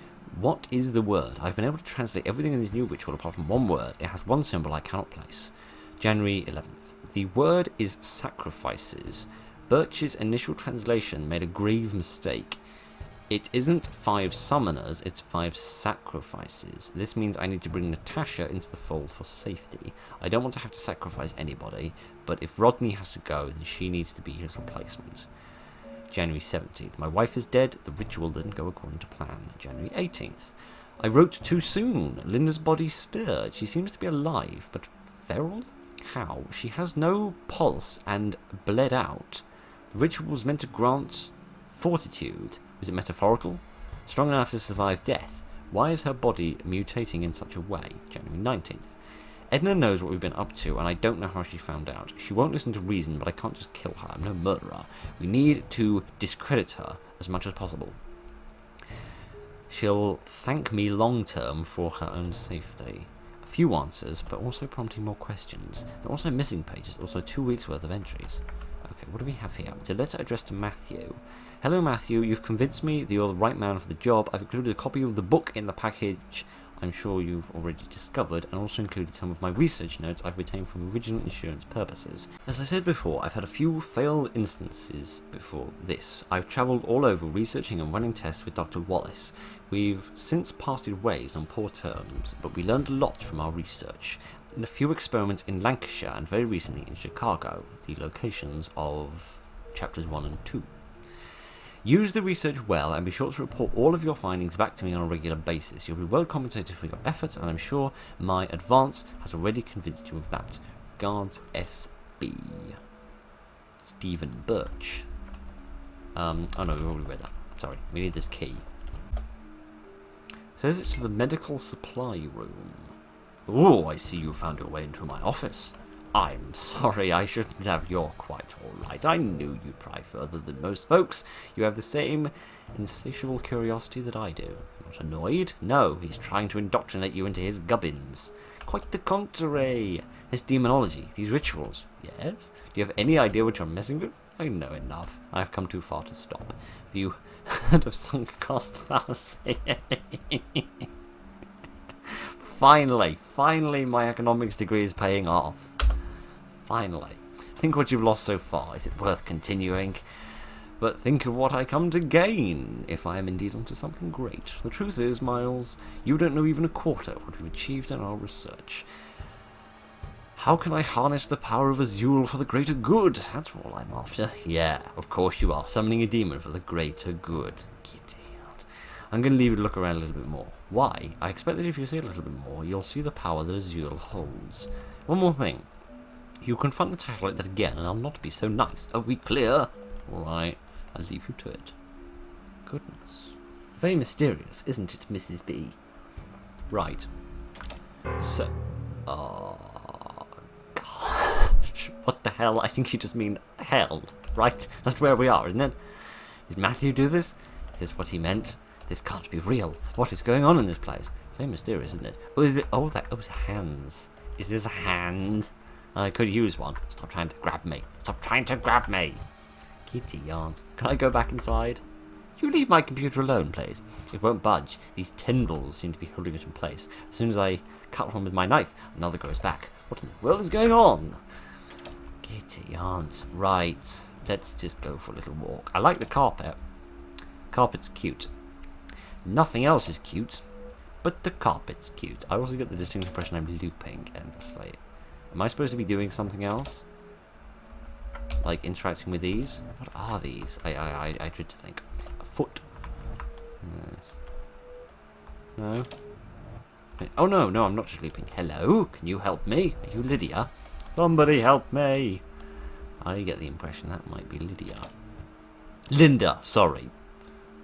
What is the word? I've been able to translate everything in this new ritual apart from one word. It has one symbol I cannot place. January 11th. The word is sacrifices. Birch's initial translation made a grave mistake. It isn't 5 summoners, it's 5 sacrifices. This means I need to bring Natasha into the fold for safety. I don't want to have to sacrifice anybody, but if Rodney has to go, then she needs to be his replacement. January 17th. My wife is dead. The ritual didn't go according to plan. January 18th. I wrote too soon. Linda's body stirred. She seems to be alive, but feral? How? She has no pulse and bled out. The ritual was meant to grant fortitude. Is it metaphorical? Strong enough to survive death. Why is her body mutating in such a way? January 19th. Edna knows what we've been up to, and I don't know how she found out. She won't listen to reason, but I can't just kill her. I'm no murderer. We need to discredit her as much as possible. She'll thank me long-term for her own safety. A few answers, but also prompting more questions. There are also missing pages, also 2 weeks' worth of entries. Okay, what do we have here? It's a letter addressed to Matthew. Hello, Matthew. You've convinced me that you're the right man for the job. I've included a copy of the book in the package I'm sure you've already discovered, and also included some of my research notes I've retained from original insurance purposes. As I said before, I've had a few failed instances before this. I've travelled all over researching and running tests with Dr. Wallace. We've since parted ways on poor terms, but we learned a lot from our research. And a few experiments in Lancashire and very recently in Chicago, the locations of chapters 1 and 2. Use the research well and be sure to report all of your findings back to me on a regular basis. You'll be well compensated for your efforts, and I'm sure my advance has already convinced you of that. Regards, SB. Stephen Birch. Oh no, we've already read that. Sorry, we need this key. It says it's to the medical supply room. Oh, I see you found your way into my office. I'm sorry, I shouldn't have. You're quite alright. I knew you'd pry further than most folks. You have the same insatiable curiosity that I do. Not annoyed? No, he's trying to indoctrinate you into his gubbins. Quite the contrary. This demonology, these rituals. Yes? Do you have any idea what you're messing with? I know enough. I've come too far to stop. Have you heard of sunk cost fallacy? Finally, my economics degree is paying off. Finally. Think what you've lost so far. Is it worth continuing? But think of what I come to gain, if I am indeed onto something great. The truth is, Miles, you don't know even a quarter of what we've achieved in our research. How can I harness the power of Azurael for the greater good? That's all I'm after. Yeah, of course you are. Summoning a demon for the greater good. Giddy. I'm going to leave you to look around a little bit more. Why? I expect that if you see a little bit more, you'll see the power that Azurael holds. One more thing. You confront the tackle like that again, and I'll not be so nice. Are we clear? Alright, I'll leave you to it. Goodness. Very mysterious, isn't it, Mrs. B? Right. So... oh, gosh. What the hell? I think you just mean hell, right? That's where we are, isn't it? Did Matthew do this? Is this what he meant? This can't be real. What is going on in this place? Very mysterious, isn't it? Oh, is it? Oh, those hands. Is this a hand? I could use one. Stop trying to grab me. Stop trying to grab me. Kitty yarns. Can I go back inside? You leave my computer alone, please. It won't budge. These tendrils seem to be holding it in place. As soon as I cut one with my knife, another grows back. What in the world is going on? Kitty yarns. Right. Let's just go for a little walk. I like the carpet. Carpet's cute. Nothing else is cute, but the carpet's cute. I also get the distinct impression I'm looping endlessly. Am I supposed to be doing something else? Like interacting with these? What are these? I dread to think. A foot. Yes. No? Oh no, I'm not just looping. Hello? Can you help me? Are you Lydia? Somebody help me! I get the impression that might be Lydia. Linda, sorry.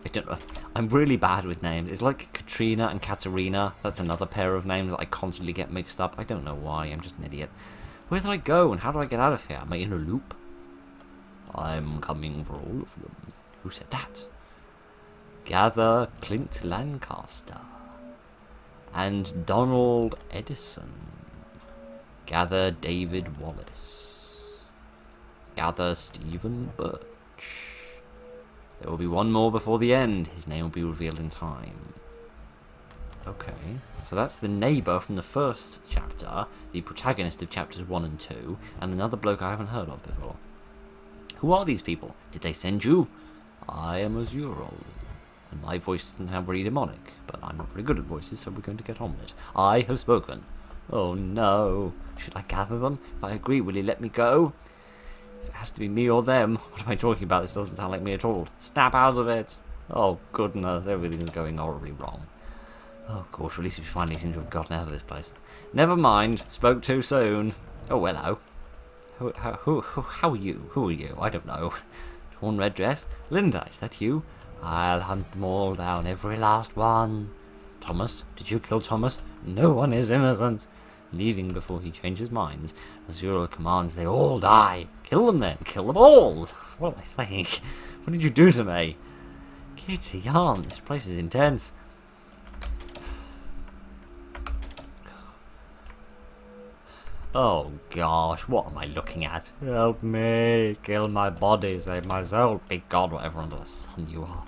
I don't know. I'm really bad with names. It's like Katrina and Katerina. That's another pair of names that I constantly get mixed up. I don't know why. I'm just an idiot. Where did I go and how do I get out of here? Am I in a loop? I'm coming for all of them. Who said that? Gather Clint Lancaster. And Donald Edison. Gather David Wallace. Gather Stephen Birch. There will be one more before the end. His name will be revealed in time. Okay, so that's the neighbour from the first chapter, the protagonist of chapters 1 and 2, and another bloke I haven't heard of before. Who are these people? Did they send you? I am Azurael, and my voice doesn't sound very demonic, but I'm not very good at voices, so we're going to get on with it. I have spoken. Oh no. Should I gather them? If I agree, will he let me go? If it has to be me or them, what am I talking about? This doesn't sound like me at all. Snap out of it. Oh goodness, everything's going horribly wrong. Oh gosh, at least we finally seem to have gotten out of this place. Never mind, spoke too soon. Oh, hello. How are you? Who are you? I don't know. Torn red dress? Linda, is that you? I'll hunt them all down, every last one. Thomas? Did you kill Thomas? No one is innocent. Leaving before he changes minds. Azurael commands they all die. Kill them then. Kill them all. What am I saying? What did you do to me? Kitty yarn. This place is intense. Oh gosh, what am I looking at? Help me. Kill my body. Save my soul. Big God, whatever under the sun you are.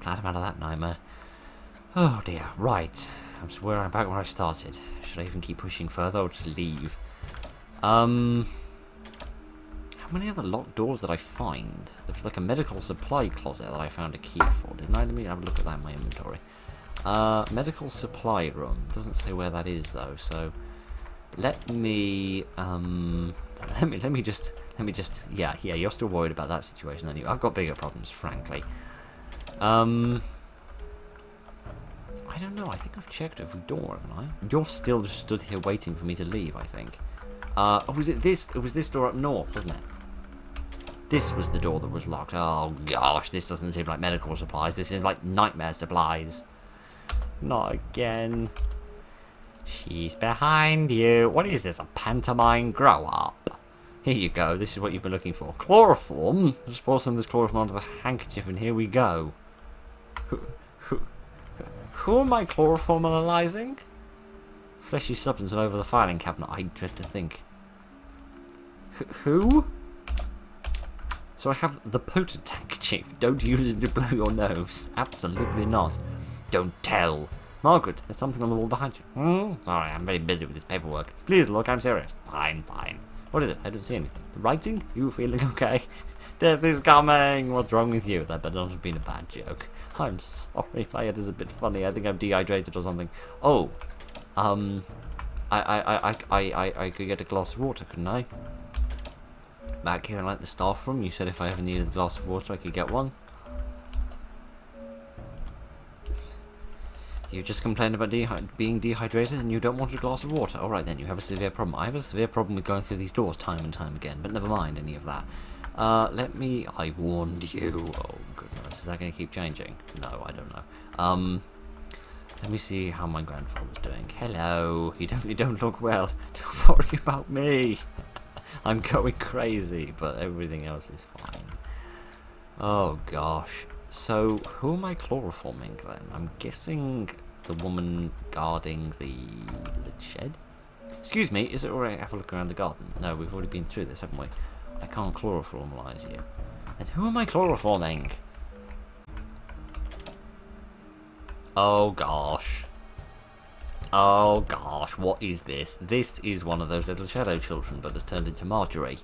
Glad I'm out of that nightmare. Oh dear. Right. I'm back where I started. Should I even keep pushing further or just leave? How many other locked doors did I find? There was like a medical supply closet that I found a key for, didn't I? Let me have a look at that in my inventory. Medical supply room. Doesn't say where that is though, so let me just yeah, you're still worried about that situation, aren't you? I've got bigger problems, frankly. I don't know, I think I've checked every door, haven't I? You're still just stood here waiting for me to leave, I think. Oh, was it this? It was this door up north, wasn't it? This was the door that was locked. Oh, gosh, this doesn't seem like medical supplies. This is like nightmare supplies. Not again. She's behind you. What is this, a pantomime? Grow up. Here you go. This is what you've been looking for. Chloroform. Just pour some of this chloroform onto the handkerchief and here we go. Who am I chloroformalizing? Fleshy substance all over the filing cabinet. I dread to think. Who? So I have the potent handkerchief. Don't use it to blow your nose. Absolutely not. Don't tell. Margaret, there's something on the wall behind you. Sorry, I'm very busy with this paperwork. Please look, I'm serious. Fine. What is it? I don't see anything. The writing? You feeling okay? Death is coming. What's wrong with you? That better not have been a bad joke. I'm sorry. My head is a bit funny. I think I'm dehydrated or something. Oh. I could get a glass of water, couldn't I? Back here in like the staff room, you said if I ever needed a glass of water I could get one. You just complained about being dehydrated and you don't want a glass of water. Alright then, you have a severe problem. I have a severe problem with going through these doors time and time again, but never mind any of that. I warned you. Oh goodness, is that going to keep changing? No, I don't know. Let me see how my grandfather's doing. Hello, you definitely don't look well. Don't worry about me. I'm going crazy, but everything else is fine. Oh gosh. So, who am I chloroforming then? I'm guessing the woman guarding the shed? Excuse me, is it alright to have a look around the garden? No, we've already been through this, haven't we? I can't chloroformalize you. And who am I chloroforming? Oh gosh. Oh gosh, what is this? This is one of those little shadow children, but has turned into Marjorie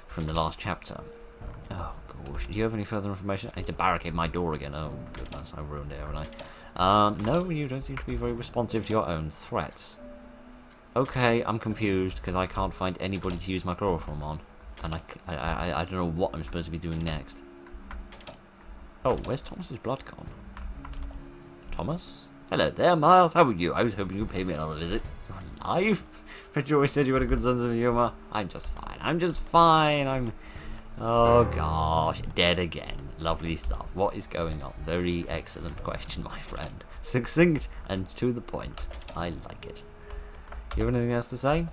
from the last chapter. Oh gosh, do you have any further information? I need to barricade my door again. Oh goodness, I ruined it, haven't I? No, you don't seem to be very responsive to your own threats. Okay, I'm confused because I can't find anybody to use my chloroform on. And I don't know what I'm supposed to be doing next. Oh, where's Thomas's blood gone? Thomas? Hello there, Miles. How are you? I was hoping you'd pay me another visit. You're alive? But you always said you had a good sense of humour. I'm just fine. Oh gosh, dead again. Lovely stuff. What is going on? Very excellent question, my friend. Succinct and to the point. I like it. You have anything else to say?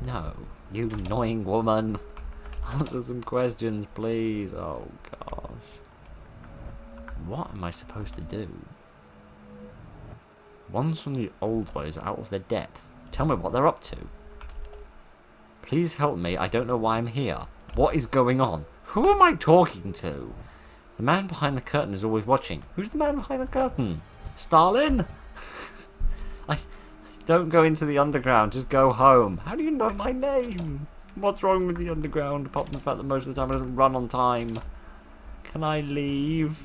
No. You annoying woman. Answer some questions, please. Oh gosh. What am I supposed to do? Ones from the old ways are out of their depth. Tell me what they're up to. Please help me. I don't know why I'm here. What is going on? Who am I talking to? The man behind the curtain is always watching. Who's the man behind the curtain? Stalin? Don't go into the underground. Just go home. How do you know my name? What's wrong with the underground apart from the fact that most of the time it doesn't run on time? Can I leave?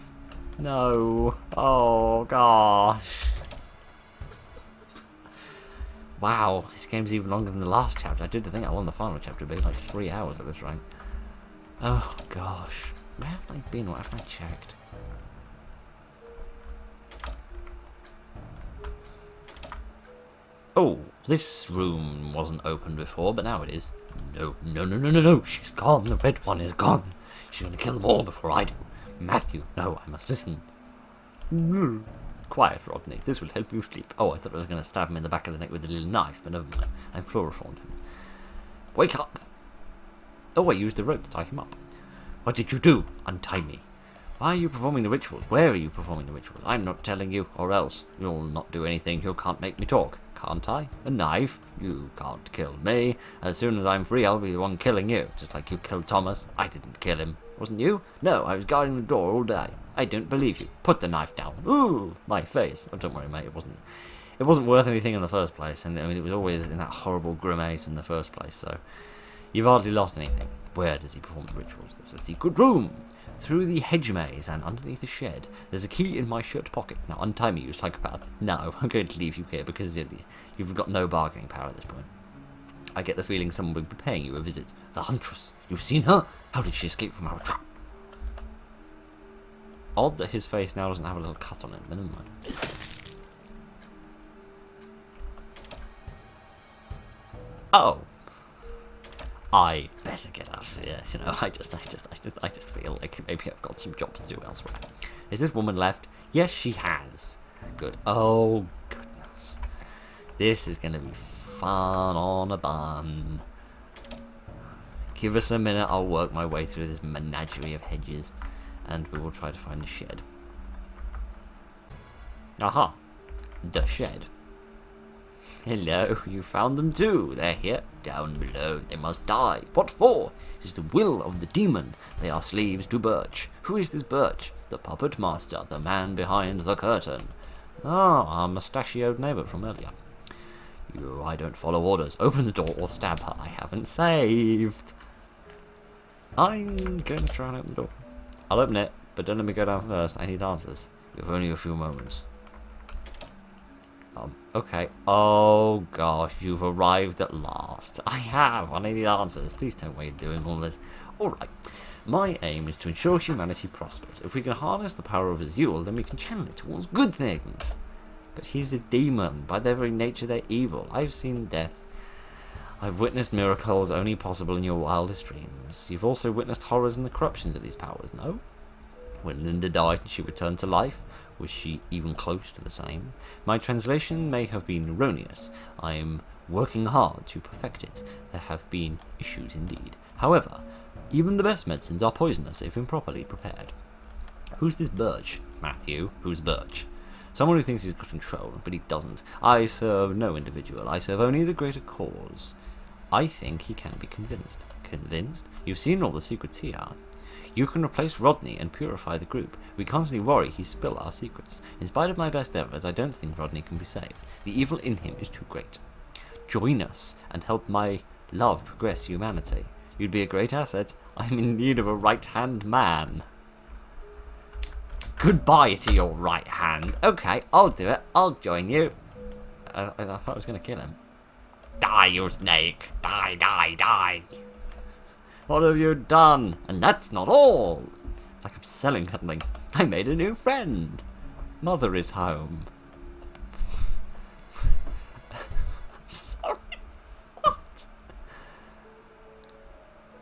No. Oh gosh. Wow, this game's even longer than the last chapter. I did think I won the final chapter, but it's like 3 hours at this rate. Oh gosh. Where have I been? What have I checked? Oh, this room wasn't open before, but now it is. No. She's gone. The red one is gone. She's going to kill them all before I do. Matthew, no, I must listen. Quiet, Rodney. This will help you sleep. Oh, I thought I was going to stab him in the back of the neck with a little knife, but never mind. I've chloroformed him. Wake up! Oh, I used the rope to tie him up. What did you do? Untie me. Why are you performing the ritual? Where are you performing the ritual? I'm not telling you, or else you'll not do anything. You can't make me talk. Can't I? A knife? You can't kill me. As soon as I'm free, I'll be the one killing you. Just like you killed Thomas. I didn't kill him. Wasn't you? No, I was guarding the door all day. I don't believe you. Put the knife down. Ooh, my face. Oh, don't worry, mate. It wasn't worth anything in the first place. And I mean, it was always in that horrible grimace in the first place. So you've hardly lost anything. Where does he perform the rituals? There's a secret room. Through the hedge maze and underneath the shed. There's a key in my shirt pocket. Now untie me, you psychopath. No, I'm going to leave you here because you've got no bargaining power at this point. I get the feeling someone will be paying you a visit. The Huntress. You've seen her? How did she escape from our trap? Odd that his face now doesn't have a little cut on it, but never mind. Oh. I better get out of here. You know, I just feel like maybe I've got some jobs to do elsewhere. Is this woman left? Yes, she has. Good. Oh goodness. This is going to be fun on a bun. Give us a minute, I'll work my way through this menagerie of hedges, and we will try to find the shed. Aha! The shed. Hello, you found them too. They're here, down below. They must die. What for? It is the will of the demon. They are slaves to Birch. Who is this Birch? The puppet master, the man behind the curtain. Ah, our mustachioed neighbour from earlier. I don't follow orders. Open the door or stab her. I haven't saved. I'm going to try and open the door. I'll open it, but don't let me go down first. I need answers. You have only a few moments. Okay. Oh gosh, you've arrived at last. I have, and I need answers. Please tell me why you're doing all this. Alright. My aim is to ensure humanity prospers. If we can harness the power of Azurael, then we can channel it towards good things. But he's a demon. By their very nature, they're evil. I've seen death. I've witnessed miracles only possible in your wildest dreams. You've also witnessed horrors and the corruptions of these powers, no? When Linda died and she returned to life, was she even close to the same? My translation may have been erroneous. I am working hard to perfect it. There have been issues indeed. However, even the best medicines are poisonous if improperly prepared. Who's this Birch? Matthew, who's Birch? Someone who thinks he's got control, but he doesn't. I serve no individual. I serve only the greater cause. I think he can be convinced. Convinced? You've seen all the secrets here. You can replace Rodney and purify the group. We constantly worry he spill our secrets. In spite of my best efforts, I don't think Rodney can be saved. The evil in him is too great. Join us and help my love progress humanity. You'd be a great asset. I'm in need of a right-hand man. Goodbye to your right hand. Okay, I'll do it. I'll join you. I thought I was going to kill him. Die, you snake. Die, die, die. What have you done? And that's not all. Like I'm selling something. I made a new friend. Mother is home. I'm sorry. What?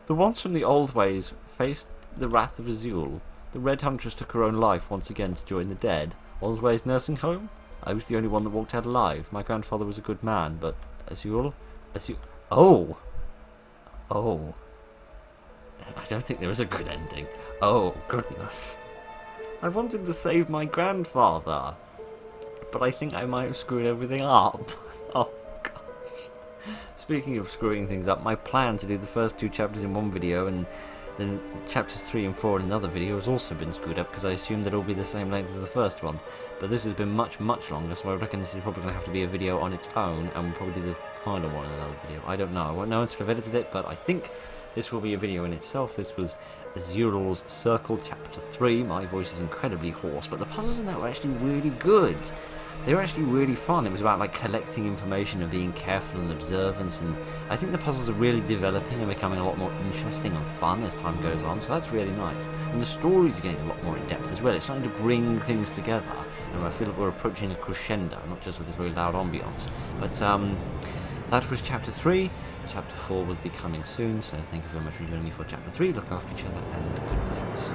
The ones from the old ways faced the wrath of Azurael. The Red Huntress took her own life once again to join the dead. Old ways nursing home? I was the only one that walked out alive. My grandfather was a good man, but Azurael? Oh! Oh. I don't think there is a good ending. Oh, goodness. I wanted to save my grandfather, but I think I might have screwed everything up. Oh, gosh. Speaking of screwing things up, my plan to do the first 2 chapters in one video and then chapters 3 and 4 in another video has also been screwed up because I assumed that it'll be the same length as the first one. But this has been much, much longer, so I reckon this is probably going to have to be a video on its own, and we'll probably do the final one in another video. I don't know. I won't know until I've edited it, but I think this will be a video in itself. This was Azurael's Circle, Chapter 3. My voice is incredibly hoarse, but the puzzles in that were actually really good. They were actually really fun. It was about like collecting information and being careful and observant, and I think the puzzles are really developing and becoming a lot more interesting and fun as time goes on, so that's really nice. And the stories are getting a lot more in depth as well. It's starting to bring things together, and I feel like we're approaching a crescendo, not just with this very loud ambience. But that was Chapter 3. Chapter 4 will be coming soon, so thank you very much for joining me for Chapter 3. Look after each other, and good night.